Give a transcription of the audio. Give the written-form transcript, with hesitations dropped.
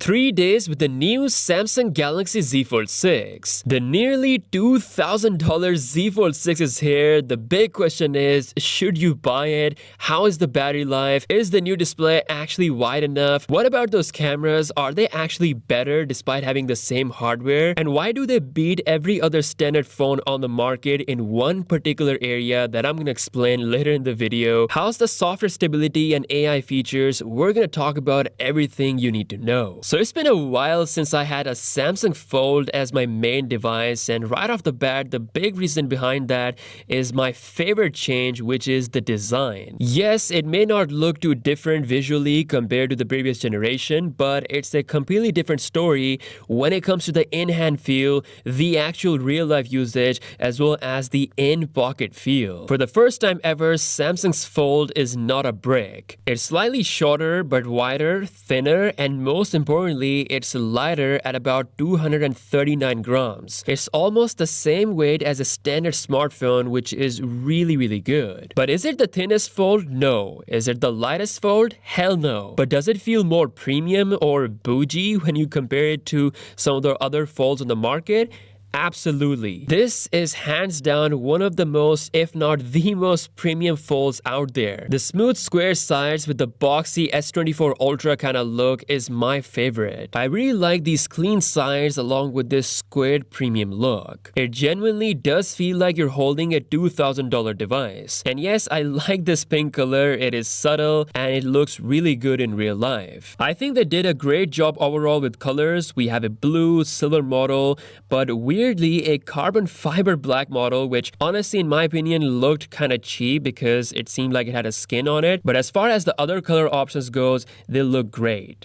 3 days with the new Samsung Galaxy Z Fold 6. The nearly $2,000 Z Fold 6 is here. The big question is, should you buy it? How is the battery life? Is the new display actually wide enough? What about those cameras? Are they actually better despite having the same hardware? And why do they beat every other standard phone on the market in one particular area that I'm gonna explain later in the video? How's the software stability and AI features? We're gonna talk about everything you need to know. So it's been a while since I had a Samsung Fold as my main device, and right off the bat, the big reason behind that is my favorite change, which is the design. Yes, it may not look too different visually compared to the previous generation, but it's a completely different story when it comes to the in-hand feel, the actual real-life usage, as well as the in-pocket feel. For the first time ever, Samsung's Fold is not a brick. It's slightly shorter but wider, thinner, and most importantly, it's lighter at about 239 grams. It's almost the same weight as a standard smartphone, which is really good. But is it the thinnest Fold? No. Is it the lightest Fold? Hell no. But does it feel more premium or bougie when you compare it to some of the other Folds on the market? Absolutely. This is hands down one of the most, if not the most premium folds out there. The smooth square sides with the boxy S24 Ultra kind of look is my favorite. I really like these clean sides along with this squared premium look. It genuinely does feel like you're holding a $2,000 device. And yes, I like this pink color. It is subtle and it looks really good in real life. I think they did a great job overall with colors. We have a blue, silver model, but weirdly a carbon fiber black model, which honestly in my opinion looked kind of cheap because it seemed like it had a skin on it. But as far as the other color options goes, they look great.